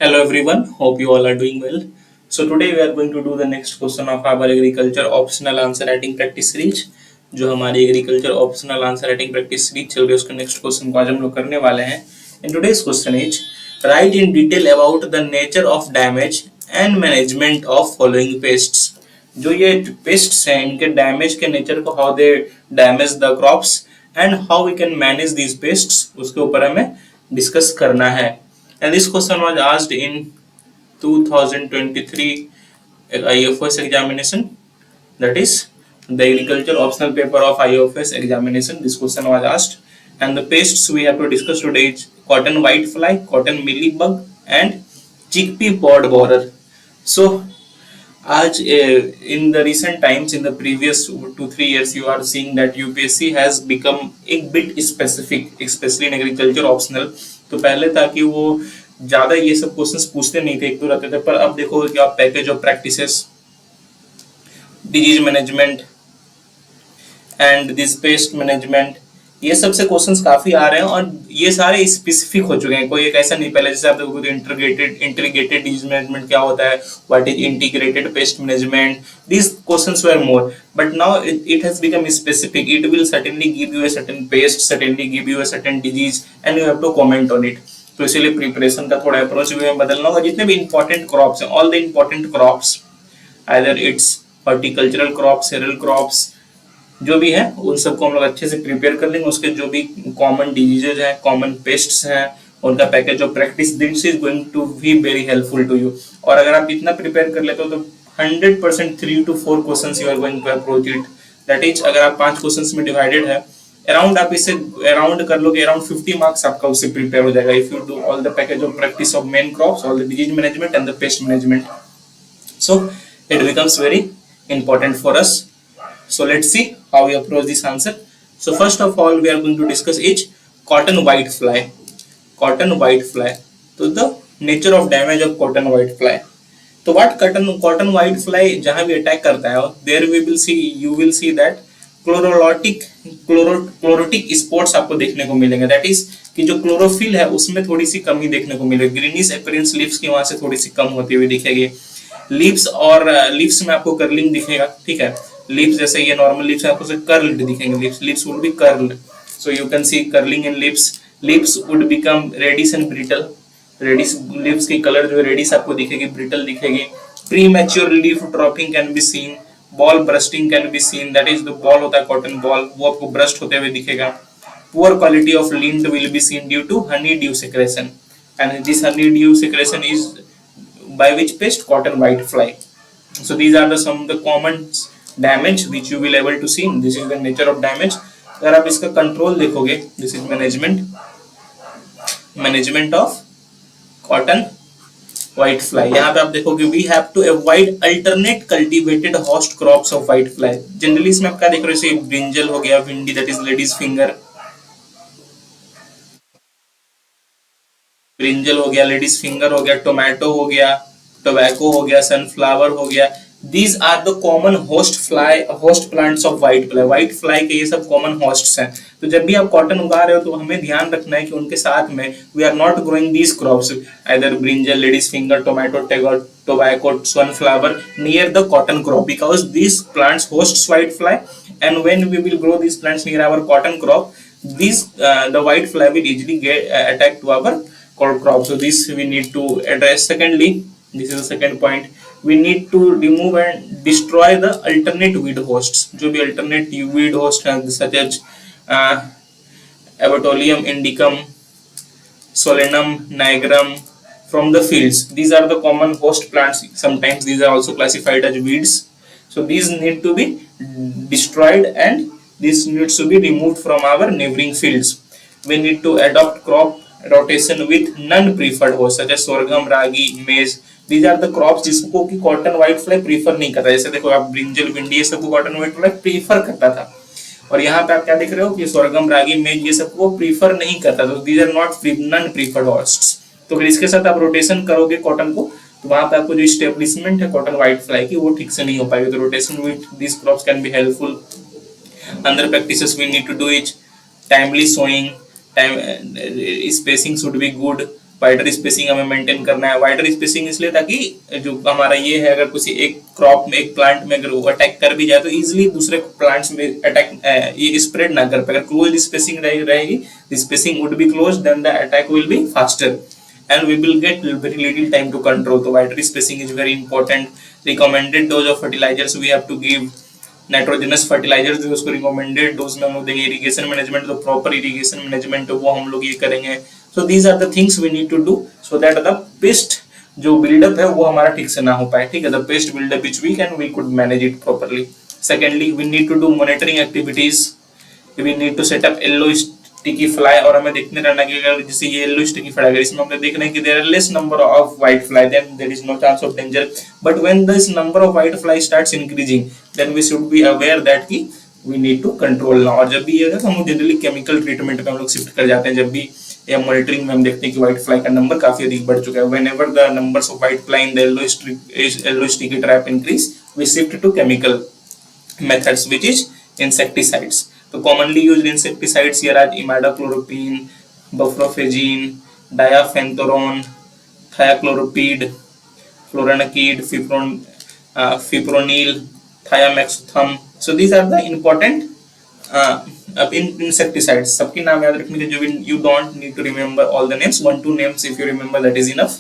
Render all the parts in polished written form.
Hello everyone, hope you all are doing well. So today we are going to do the next question of our agriculture optional answer writing practice series. जो हमारी agriculture optional answer writing practice series चल रही है उसके next question को आज हम लोग करने वाले हैं. In today's question is write in detail about the nature of damage and management of following pests. जो ये पेस्ट्स हैं इनके डैमेज के नेचर को, how they damage the crops and how we can manage these pests, उसके ऊपर हमें discuss करना है. And this question was asked in 2023 IFS examination, that is the agriculture optional paper of IFS examination. This question was asked, and the pests we have to discuss today is cotton whitefly, cotton mealybug, and chickpea pod borer. So आज in the recent times, in the previous 2-3 years, you are seeing that UPSC has become a bit specific, especially in agriculture optional. तो पहले था कि वो ज्यादा ये सब questions पूछते नहीं थे, एक दो रहते थे, पर अब देखो कि आप package of practices, disease management and this pest management, ये सबसे क्वेश्चंस काफी आ रहे हैं और ये सारे स्पेसिफिक हो चुके हैं. कोई एक ऐसा नहीं, पहले जैसे आप देखो इंटीग्रेटेड डिजीज मैनेजमेंट क्या होता है, what is integrated pest management, these questions were more, but now it has become specific. It will certainly give you a certain pest, certainly give you a certain disease, and you have to comment on it. तो इसीलिए preparation का थोड़ा approach भी बदलना होगा. जितने भी important crops हैं, all the important crops, either it's horticultural crops, serial crops, जो भी है उन सबको हम लोग अच्छे से प्रिपेयर कर लेंगे. उसके जो भी कॉमन डिजीजेज हैं, कॉमन पेस्ट्स हैं, उनका package of practice, this is going to be very helpful to you. और अगर आप इतना प्रिपेयर कर लेते हो तो 100% 3 to 4 questions you are going to approach it. That is, अगर आप 5 क्वेश्चंस में डिवाइडेड है, अराउंड आप इसे अराउंड कर लोगे, अराउंड 50 मार्क्स आपका उससे प्रिपेयर हो जाएगा if you do all the package of practice of main crops, all the disease management and the pest management. So it becomes very important for us. So let's see how we approach this answer. So first of all, we are going to discuss is cotton whitefly. Cotton whitefly. So the nature of damage of cotton whitefly. तो what cotton whitefly जहाँ भी attack करता है, there you will see that chlorotic spots आपको देखने को मिलेंगे. That is कि जो क्लोरोफिल है उसमें थोड़ी सी कमी देखने को मिलेगी. ग्रीनिश अपीयरेंस लीव्स की वहां से थोड़ी सी कम होती हुई दिखेगी. लीव्स और लीव्स में आपको कर्लिंग दिखेगा. ठीक है, लीव्स जैसे ये नॉर्मल लीव्स आपको कर्ल्ड दिखेंगे. Leaves would be curled, so you can see curling in leaves. Leaves would become reddish and brittle. Reddish leaves की कलर जो रेडिश आपको दिखेगी, ब्रिटल दिखेगी. Premature leaf dropping can be seen. Boll bursting can be seen. That is the boll होता है cotton ball, वो आपको burst होते हुए दिखेगा. Poor quality of lint will be seen due to honey dew secretion, and this honey dew secretion is by which pest? Cotton whitefly. So these are some of the common damage which you will able to see. This is the nature of damage. अगर आप इसका control देखोगे, this is management of cotton whitefly. यहाँ पे आप देखोगे we have to avoid alternate cultivated host crops of whitefly. Generally इसमें आप क्या देख रहे हो, जैसे ब्रिंजल हो गया, भिंडी that is lady's finger, brinjal हो गया, लेडीज फिंगर हो गया, टोमेटो हो गया, टोबैको हो गया, सनफ्लावर हो गया. These are the common host plants of white fly. White fly के ये सब कॉमन होस्ट्स हैं. तो जब भी आप कॉटन उगा रहे हो तो हमें ध्यान रखना है कि उनके साथ में we are not growing these crops, either brinjal, ladies finger, tomato, tobacco, sunflower near the cotton crop, because these plants hosts white fly, and when we will grow these plants near our cotton crop, the white fly will easily get attack to our crop. So this we need to address. Secondly, this is the second point, we need to remove and destroy the alternate weed hosts. जो भी alternate weed host हैं, such as Abatolium indicum, Solanum nigrum, from the fields. These are the common host plants. Sometimes these are also classified as weeds. So these need to be destroyed and this needs to be removed from our neighboring fields. We need to adopt crop rotation with non-preferred hosts such as sorghum, ragi, maize. These are the crops जिसको कि cotton white fly prefer नहीं करता. जैसे देखो आप brinjal, भिंडी, ये सबको कॉटन व्हाइट फ्लाई प्रीफर करता था, और यहाँ पे आप क्या देख रहे हो कि sorghum, ragi, maize ये सबको प्रीफर नहीं करता. तो these are not non-preferred hosts. तो फिर इसके साथ आप रोटेशन करोगे कॉटन को, तो वहां पे आपको जो स्टेब्लिशमेंट है कॉटन व्हाइट फ्लाई की वो ठीक से नहीं हो पाएगी. तो rotation with this crops can be helpful. अंदर practices we need to do it. Timely sowing, time spacing should be good. Wider spacing हमें मेंटेन करना है। वाइडर स्पेसिंग इसलिए ताकि जो हमारा ये है, अगर किसी एक क्रॉप में, एक प्लांट में अगर वो अटैक कर भी जाए तो इजिली दूसरे प्लांट्स में अटैक ये स्प्रेड ना कर पाए। अगर क्लोज स्पेसिंग रहेगी, spacing would be close, then the attack will be faster and we will get very little time to control. So wider spacing is very important. Recommended dose of fertilizers we have to give nitrogenous fertiliser जो उसको recommended dose में हम लोग देंगे। Irrigation management, तो proper irrigation management वो हम लोग ये करेंगे। So these are the things we need to do so that the pest जो बिल्डअप है वो हमारा ठीक से ना हो पाए, ठीक है। The pest buildup is weak and we could manage it properly. Secondly we need to do monitoring activities, we need to set up yellow sticky fly, और हमें देखने रहना कि अगर जैसे ये येलो स्टिकी फ्लाई अगर इसमें हमें देखना है कि there are less number of white fly, then there is no chance of danger. But when this number of white fly starts increasing, then we should be aware that कि we need to control now. और जब भी ये हम generally chemical treatment में हम लोग shift कर जाते हैं, जब भी या मॉनिटरिंग में हम देखते हैं कि व्हाइट फ्लाई का नंबर काफी अधिक बढ़ चुका है। Whenever the numbers of white fly in the yellow sticky trap increase, we shift to chemical methods which is insecticides. So commonly used insecticides here are imidacloprid, buflophagin, diafenthorone, thiacloroprid, fluronacid, fipronil, thiamethoxam. So these are the important insecticides. सबकी नाम याद रखने के, जो you don't need to remember all the names, 1-2 names if you remember that is enough.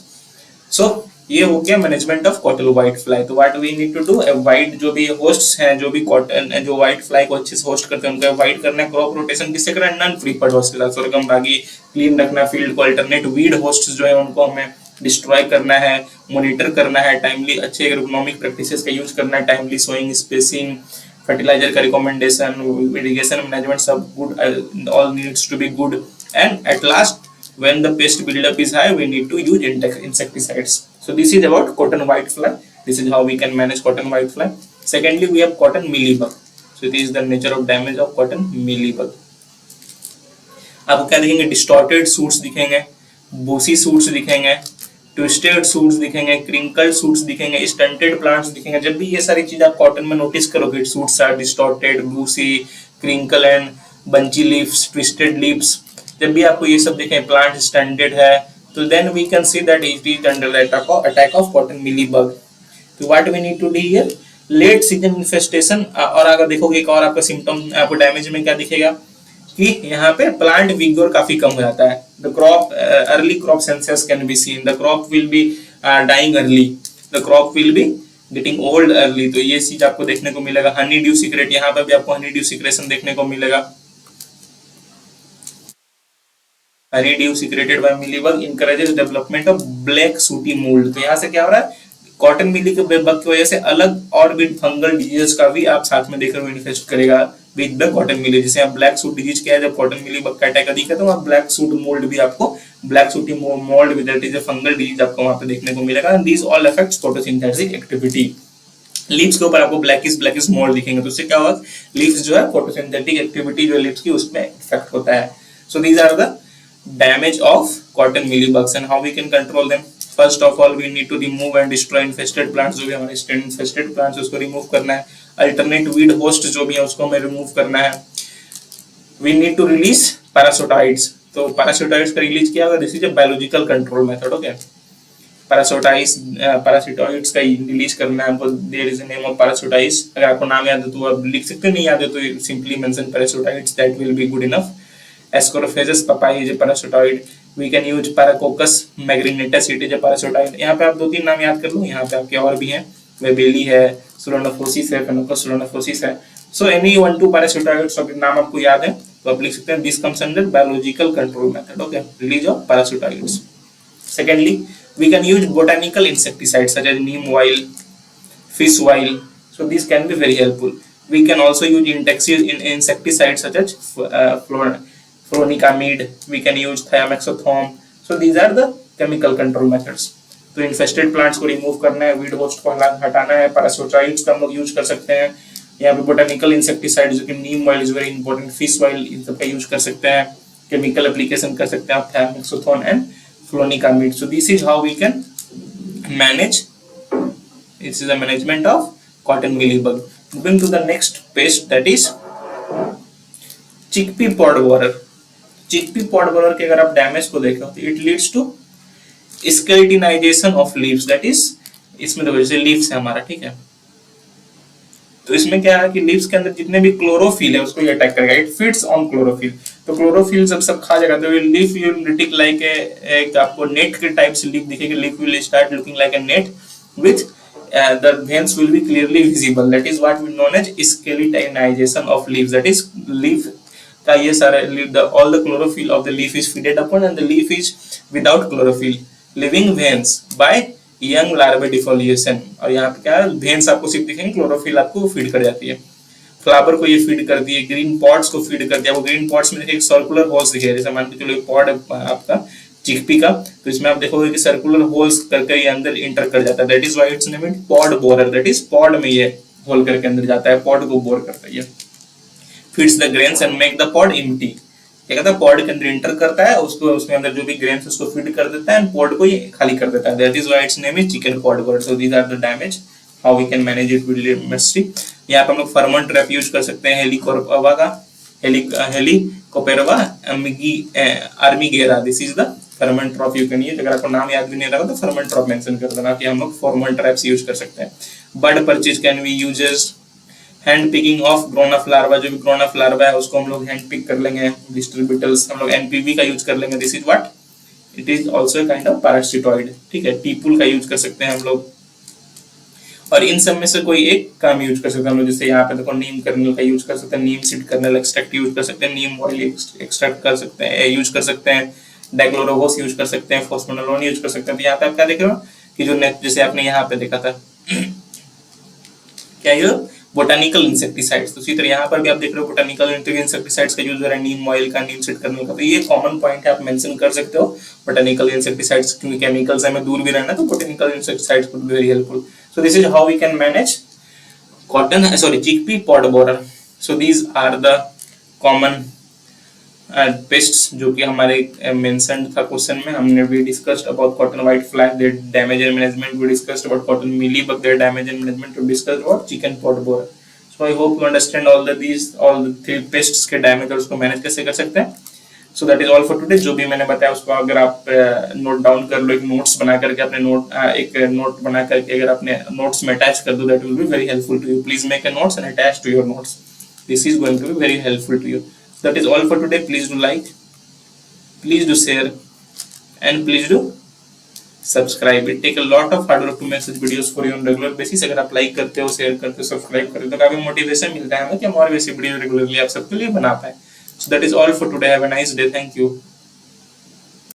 So ये हो गया management of cotton white fly. तो what we need to do, white जो भी होस्ट्स हैं, जो भी कॉटन जो व्हाइट फ्लाई को अच्छे से होस्ट करते हैं, उनको अवॉइड करना है। क्रॉप रोटेशन किससे करना है, नॉन प्रीफर्ड होस्ट के साथ। सोरगम रागी क्लीन रखना, फील्ड को अल्टरनेट वीड होस्ट्स जो है उनको हमें डिस्ट्रॉय करना है, मॉनिटर करना है, टाइमली अच्छे एग्रोनॉमिक प्रैक्टिसेस का यूज करना है, टाइमली सोइंग, स्पेसिंग, फर्टिलाइजर का रिकमेंडेशन, इरिगेशन मैनेजमेंट सब good, all needs to be good. And at last when the pest buildup is high, we need to use insecticides. So this is about cotton white fly. This is how we can manage cotton white fly. Secondly, we have cotton mealybug. So it is the nature of damage of cotton mealybug. आपको क्या दिखेंगे, distorted suits दिखेंगे, Bussy suits दिखेंगे, twisted suits दिखेंगे, क्रिंकल्ड suits दिखेंगे, stunted plants दिखेंगे। जब भी ये सारी चीज आप कॉटन में नोटिस करोगे, shoots are distorted, bushy, crinkle and bunchy leaves, twisted leaves, जब भी आपको ये सब देखें, प्लांट स्टैंडर्ड है, तो then we can see that it is under the attack of cotton mealybug. तो what we need to do here, late season infestation. और अगर देखोगे एक और आपका सिम्टम आपको डैमेज में क्या दिखेगा कि यहाँ पे प्लांट विगोर काफी कम हो जाता है। The crop early crop senescence can be seen, the crop will be dying early, the crop will be getting old early. तो ये चीज आपको देखने को मिलेगा। हनी ड्यू सीक्रेट, यहाँ पे भी आपको हनी ड्यू सीक्रेशन देखने को मिलेगा। Honeydew secreted by mealybug encourages development of black sooty mold। तो यहाँ से क्या हो रहा है, कॉटन मिलीबग की वजह से अलग और भी फंगल डिजीज का भी आप साथ में देखकर मैनिफेस्ट करेगा विद द कॉटन मिली। जैसे आप ब्लैक सूट डिजीज क्या है, जब कॉटन मिलीबग का अटैक अधिक है तो वहाँ ब्लैक सूट मोल्ड भी आपको, black sooty mould with that is a fungal disease आपको वहाँ पे देखने को मिलेगा। These all affects photosynthesis activity. Leaves के ऊपर आपको ब्लैकिश मोल्ड दिखेंगे, तो उससे क्या होगा, लीव्स जो है फोटोसिंथेटिक एक्टिविटी जो लीव्स की उसमें इफेक्ट होता है। So these are the damage of cotton mealybugs and how we can control them. First of all, we need to remove and destroy infested plants। जो भी हमारे infested plants उसको remove करना है। Alternate weed host जो भी है उसको हमें remove करना है। We need to release parasitoids। तो parasitoids का release क्या होगा, this is a biological control method, okay। parasitoids का release करना है हमको। There is a name of parasitoids। अगर आपको नाम याद है तो आप लिख सकते हैं, नहीं याद है तो simply mention parasitoids, that will be good enough। Ascoraphagus papai is a parasitoid। We can use Paracoccus magrinatus, it is a parasitoid। यहाँ पे आप 2-3 नाम याद कर लो, यहाँ पे आपके और भी हैं, वेबेली है, सोलोनोफोसिस है, फेनोकस सोलोनोफोसिस है। So any 1-2 parasitoids अगर नाम आपको याद है तो आप लिख सकते हैं। This comes under biological control method, okay, release of parasitoids। Secondly, we can use botanical insecticides such as neem oil, fish oil। So these can be very helpful। We can also use insecticides such as fluronicamide, we can use thiamethoxam। So these are the chemical control methods। तो infested plants को remove करना है, weed host को हटाना है, parasitoids का हम लोग यूज कर सकते हैं। यहाँ पे botanical insecticides जो कि neem oil is very important, fish oil इन सब का यूज कर सकते हैं, chemical application कर सकते हैं आप thiamethoxam and fluronicamide। So this is how we can manage, this is the management of cotton mealybug। Moving to the next pest, that is chickpea pod borer। Chickpea pod borer के अगर आप damage को देखें तो it leads to skeletonization of leaves, that is, इसमें देखो जैसे leaves है हमारा, ठीक है, तो इसमें क्या है कि लीव्स के अंदर जितने भी क्लोरोफिल है उसको ये अटैक करेगा, इट फीड्स ऑन क्लोरोफिल। तो क्लोरोफिल जब सब खा जाएगा तो लीफ विल लुक लाइक एक आपको नेट के टाइप से लीफ दिखेगी, leaf will start looking like a net with the veins will be clearly visible, that is what we known as skeletonization of leaves, that is leaf का ये सारा all the chlorophyll of the leaf is feeded upon and the leaf is without chlorophyll, leaving veins by young larvae defoliation। और यहाँ पे क्या है, veins आपको सिर्फ दिखेंगे, क्लोरोफिल आपको फीड कर जाती है, फ्लावर को ये फीड करती है, ग्रीन पॉट्स को फीड करती है। वो ग्रीन पॉट्स में देखिए एक सर्कुलर होल्स दिखे, जैसे मान के चलो पॉड आपका चिकपी का, तो इसमें आप देखोगे कि सर्कुलर होल्स करके ये अंदर इंटर कर जाता है, that is why its name it pod borer, that is pod में ये होल करके अंदर जाता है, पॉड को बोर करता है ये, feeds the grains and make the pod empty. क्या कहता है, पॉड के अंदर इंटर करता है, उसको उसमें अंदर जो भी ग्रेन्स उसको फीड कर देता है एंड पॉड को ये खाली कर देता है, that is why its name is chicken pod borer. So these are the damage, how we can manage it with chemistry. यहाँ पे हम लोग फर्मन ट्रैप यूज कर सकते हैं, हेलिकोरपा का helicoverpa armigera, this is the pheromone trap you can use. अगर आपको नाम याद भी नहीं रहा तो फर्मन ट्रैप मेंशन कर देना कि हम लोग फर्मन ट्रैप्स यूज कर सकते हैं। Bird purchase can be uses, hand picking of grown up larva, जो भी ग्रोन अप लार्वा है उसको हम लोग हैंड पिक कर लेंगे, डिस्टल बिटल्स हम लोग एनपीवी का यूज कर लेंगे, this is what it is also kind of parasitoid, ठीक है। टीपुल का यूज कर सकते हैं हम लोग, और इन सब में से कोई एक काम यूज कर सकते हैं हम लोग, जैसे यहाँ पे देखो नीम कर्नल का यूज कर सकते हैं, नीम सीड कर्नल एक्सट्रैक्ट यूज कर सकते हैं, नीम ऑयल एक्सट्रैक्ट कर सकते हैं, यूज कर सकते हैं, डाइक्लोरोवोस यूज कर सकते हैं, फॉस्फोनोलोन यूज कर सकते हैं। तो यहाँ पे आप क्या देख रहे हो कि जो नेक्स्ट जैसे आपने यहाँ पे देखा था क्या ये बोटानिकल इंसेक्टिसाइड्स, तो इसी तरह यहाँ पर भी आप देख रहे हो बोटानिकल इंसेक्टिसाइड्स का यूज हो रहा है, नीम ऑयल का, नीम सीड कर्नल का। तो ये कॉमन पॉइंट है, आप मेंशन कर सकते हो बोटानिकल इंसेक्टिसाइड्स, क्योंकि केमिकल्स हमें दूर भी रहना, तो botanical insecticides could be very helpful. So this is how we can manage cotton, chickpea pod borer. So these are the common pests जो कि हमारे mentioned था क्वेश्चन में। हमने भी discussed about cotton white fly, their damage and management, we discussed about cotton mealybug, their damage and management, we discussed about chicken pod borer. So I hope you understand all the three pests के damage और उसको manage कैसे कर सकते हैं। So that is all for today। जो भी मैंने बताया उसको अगर आप नोट डाउन कर लो, एक नोट्स बना करके अपने एक नोट बना करके अगर अपने नोट्स में अटैच कर दो, that will be very helpful to you. Please make a notes and attach to your notes, this is going to be very helpful to you. That is all for today. Please do like, please do share and please do subscribe. It take a lot of hard work to make such videos for you on regular basis. अगर आप like करते हो, share करते हो, subscribe करते हो तो काफी मोटिवेशन मिलता है हमें कि हम और वैसी वीडियो रेगुलरली आप सबके लिए बना पाए। So that is all for today. Have a nice day. Thank you.